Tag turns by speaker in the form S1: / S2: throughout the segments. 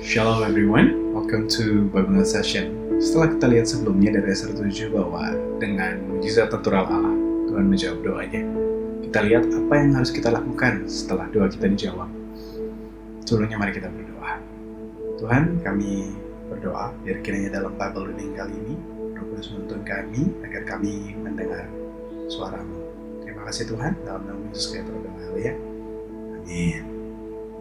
S1: Shalom everyone, welcome to Bible Session. Setelah kita lihat sebelumnya dari Esra 7 bahwa dengan mujizat natural Allah, Tuhan menjawab doanya. Kita lihat apa yang harus kita lakukan setelah doa kita dijawab. Sebelumnya mari kita berdoa. Tuhan, kami berdoa biar kiranya dalam Bible reading kali ini, Roh Kudus menuntun kami agar kami mendengar suara-Mu. Terima kasih Tuhan, dalam nama Yesus kami berdoa, haleluya. Amin.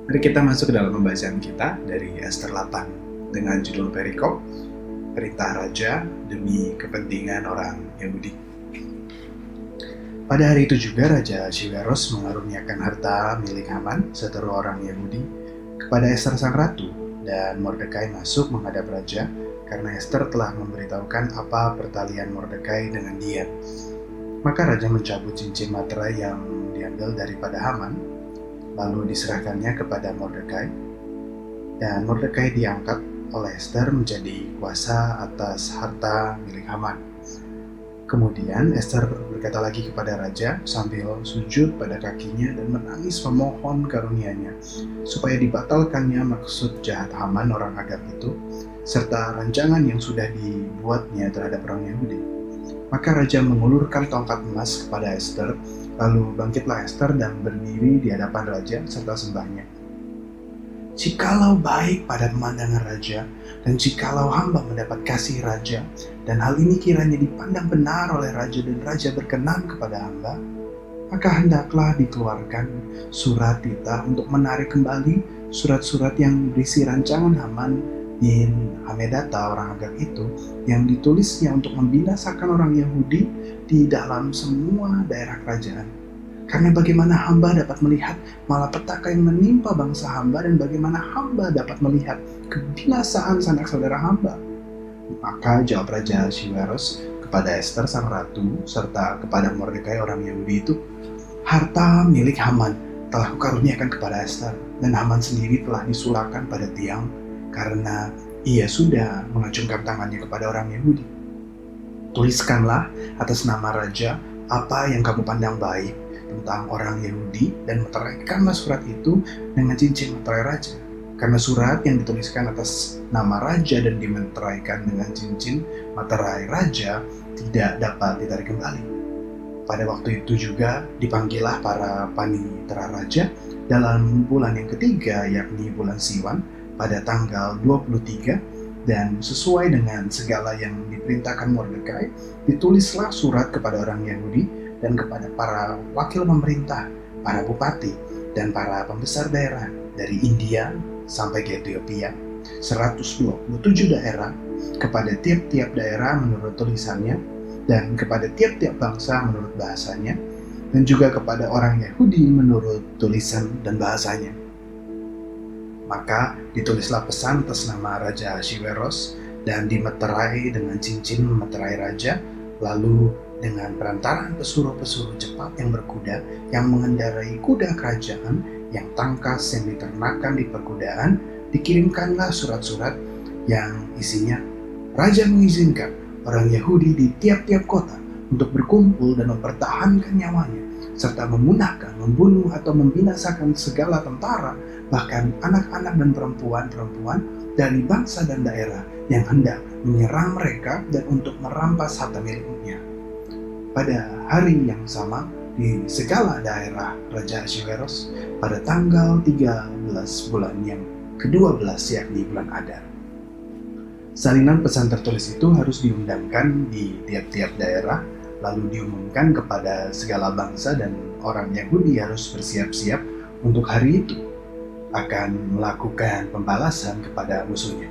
S1: Mari kita masuk ke dalam pembacaan kita dari Ester 8 dengan judul perikop Perintah Raja demi kepentingan orang Yahudi. Pada hari itu juga Raja Ahasweros mengaruniakan harta milik Haman, seteru orang Yahudi, kepada Ester sang ratu, dan Mordekai masuk menghadap raja karena Ester telah memberitahukan apa pertalian Mordekai dengan dia. Maka raja mencabut cincin materai yang diambil daripada Haman, lalu diserahkannya kepada Mordekai, dan Mordekai diangkat oleh Ester menjadi kuasa atas harta milik Haman. Kemudian Ester berkata lagi kepada raja sambil sujud pada kakinya dan menangis memohon karunia-Nya, supaya dibatalkannya maksud jahat Haman orang Agag itu, serta rancangan yang sudah dibuatnya terhadap orang Yahudi. Maka raja mengulurkan tongkat emas kepada Ester. Lalu bangkitlah Ester dan berdiri di hadapan raja serta sembahnya. Jikalau baik pada pemandangan raja, dan jikalau hamba mendapat kasih raja, dan hal ini kiranya dipandang benar oleh raja dan raja berkenan kepada hamba, maka hendaklah dikeluarkan surat titah untuk menarik kembali surat-surat yang berisi rancangan Haman bin Hamedata orang Agag itu, yang ditulisnya untuk membinasakan orang Yahudi di dalam semua daerah kerajaan. Karena bagaimana hamba dapat melihat malapetaka yang menimpa bangsa hamba, dan bagaimana hamba dapat melihat kebinasaan sanak saudara hamba. Maka jawab Raja Ahasweros kepada Ester sang ratu serta kepada Mordekai orang Yahudi itu, harta milik Haman telah kukaruniakan kepada Ester, dan Haman sendiri telah disulahkan pada tiang karena ia sudah mengacungkan tangannya kepada orang Yahudi. Tuliskanlah atas nama raja apa yang kamu pandang baik tentang orang Yahudi, dan meteraikanlah surat itu dengan cincin materai raja. Karena surat yang dituliskan atas nama raja dan dimeteraikan dengan cincin materai raja tidak dapat ditarik kembali. Pada waktu itu juga dipanggillah para panitera raja dalam bulan yang ketiga, yakni bulan Siwan, pada tanggal 23, dan sesuai dengan segala yang diperintahkan Mordekai, ditulislah surat kepada orang Yahudi dan kepada para wakil pemerintah, para bupati, dan para pembesar daerah dari India sampai ke Ethiopia, 127 daerah, kepada tiap-tiap daerah menurut tulisannya, dan kepada tiap-tiap bangsa menurut bahasanya, dan juga kepada orang Yahudi menurut tulisan dan bahasanya. Maka ditulislah pesan atas nama Raja Ahasweros dan dimeterai dengan cincin meterai raja, lalu dengan perantaraan pesuruh-pesuruh cepat yang berkuda yang mengendarai kuda kerajaan yang tangkas yang diternakan di perkudaan, dikirimkanlah surat-surat yang isinya, Raja mengizinkan orang Yahudi di tiap-tiap kota untuk berkumpul dan mempertahankan nyawanya, serta memunahkan, membunuh atau membinasakan segala tentara, bahkan anak-anak dan perempuan-perempuan dari bangsa dan daerah yang hendak menyerang mereka dan untuk merampas harta miliknya. Pada hari yang sama, di segala daerah Raja Ahasweros, pada tanggal 13 bulan yang ke-12, yakni bulan Adar. Salinan pesan tertulis itu harus diundangkan di tiap-tiap daerah, lalu diumumkan kepada segala bangsa, dan orang Yahudi harus bersiap-siap untuk hari itu akan melakukan pembalasan kepada musuhnya.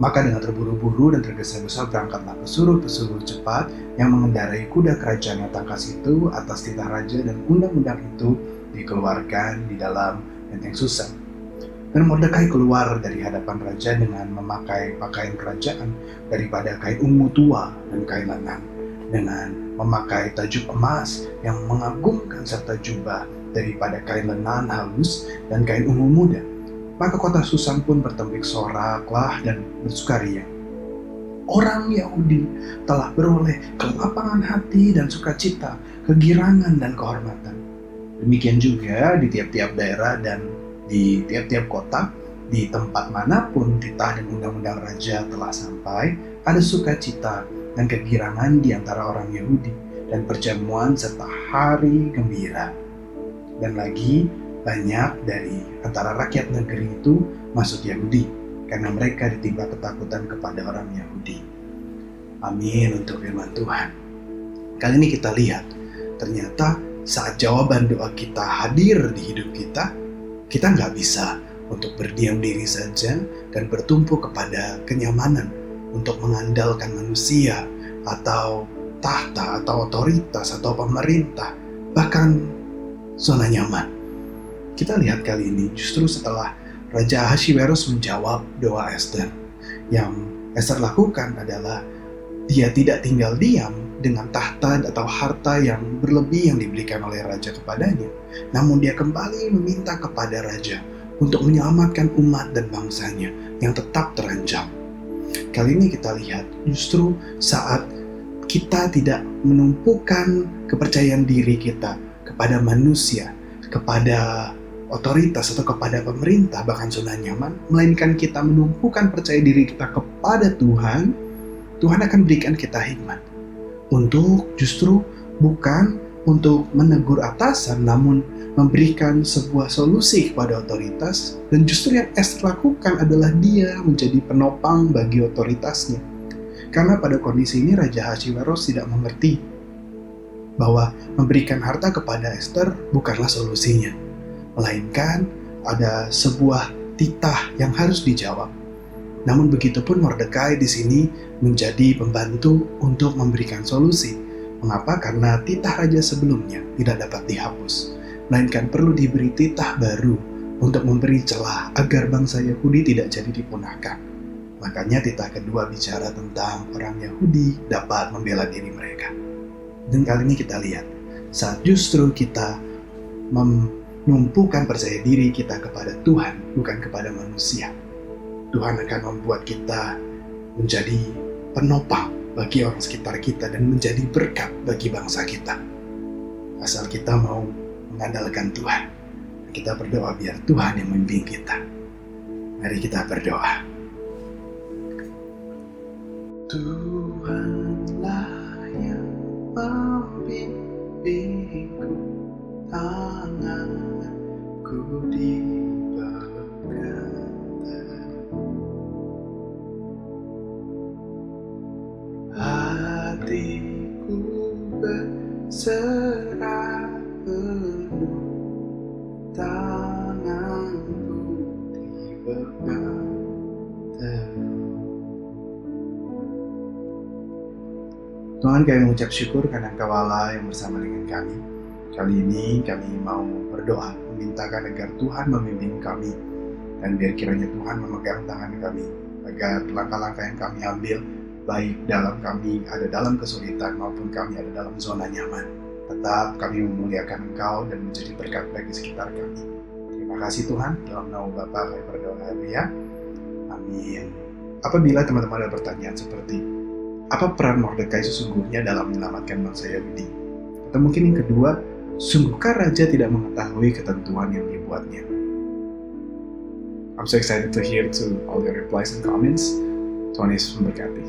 S1: Maka dengan terburu-buru dan tergesa-gesa berangkatlah pesuruh-pesuruh cepat yang mengendarai kuda kerajaan yang tangkas itu atas titah raja, dan undang-undang itu dikeluarkan di dalam benteng Susan. Dan Mordekai keluar dari hadapan raja dengan memakai pakaian kerajaan daripada kain ungu tua dan kain lenan, dengan memakai tajuk emas yang mengagumkan serta jubah daripada kain lenan halus dan kain ungu muda. Maka kota Susan pun bertembik soraklah dan bersukaria. Orang Yahudi telah beroleh kelapangan hati dan sukacita, kegirangan dan kehormatan. Demikian juga di tiap-tiap daerah dan di tiap-tiap kota Di tempat manapun titah dan undang-undang raja telah sampai, ada sukacita dan kegirangan di antara orang Yahudi, dan perjamuan serta hari gembira. Dan lagi, banyak dari antara rakyat negeri itu masuk Yahudi, karena mereka ditimpa ketakutan kepada orang Yahudi. Amin untuk firman Tuhan. Kali ini kita lihat, ternyata saat jawaban doa kita hadir di hidup kita nggak bisa untuk berdiam diri saja dan bertumpu kepada kenyamanan untuk mengandalkan manusia atau tahta atau otoritas atau pemerintah, bahkan zona nyaman. Kita lihat kali ini justru setelah Raja Ahasiweros menjawab doa Ester, yang Ester lakukan adalah dia tidak tinggal diam dengan tahta atau harta yang berlebih yang diberikan oleh raja kepadanya, namun dia kembali meminta kepada raja untuk menyelamatkan umat dan bangsanya yang tetap terancam. Kali ini kita lihat justru saat kita tidak menumpukan kepercayaan diri kita kepada manusia, kepada otoritas atau kepada pemerintah, bahkan zona nyaman, melainkan kita menumpukan percaya diri kita kepada Tuhan, Tuhan akan berikan kita hikmat untuk justru bukan untuk menegur atasan, namun memberikan sebuah solusi kepada otoritas. Dan justru yang Ester lakukan adalah dia menjadi penopang bagi otoritasnya. Karena pada kondisi ini Raja Ahasiweros tidak mengerti bahwa memberikan harta kepada Ester bukanlah solusinya, melainkan ada sebuah titah yang harus dijawab. Namun begitupun Mordekai di sini menjadi pembantu untuk memberikan solusi. Mengapa? Karena titah raja sebelumnya tidak dapat dihapus, melainkan perlu diberi titah baru untuk memberi celah agar bangsa Yahudi tidak jadi dipunahkan. Makanya titah kedua bicara tentang orang Yahudi dapat membela diri mereka. Dan kali ini kita lihat, saat justru kita menumpukan percaya diri kita kepada Tuhan, bukan kepada manusia, Tuhan akan membuat kita menjadi penopang bagi orang sekitar kita dan menjadi berkat bagi bangsa kita. Asal kita mau mengandalkan Tuhan. Kita berdoa biar Tuhan yang membimbing kita. Mari kita berdoa. Tuhanlah yang membimbingku, tanganku dipegang teguh, hatiku berserah penuh, tanganku dipegang teguh. Tuhan, kami mengucap syukur karena Engkau Allah yang bersama dengan kami. Kali ini kami mau berdoa, memintakan agar Tuhan membimbing kami, dan biar kiranya Tuhan memegang tangan kami, agar langkah-langkah yang kami ambil, baik dalam kami ada dalam kesulitan maupun kami ada dalam zona nyaman, tetap kami memuliakan Engkau dan menjadi berkat bagi sekitar kami. Terima kasih Tuhan, dalam nama Bapa kami berdoa ya. Amin. Apabila teman-teman ada pertanyaan seperti, apa peran Mordekai sesungguhnya dalam menyelamatkan bangsa Yahudi? Atau mungkin yang kedua, sungguhkah raja tidak mengetahui ketentuan yang dibuatnya? I'm so excited to hear to all your replies and comments. Tuhan Yesus memberkati.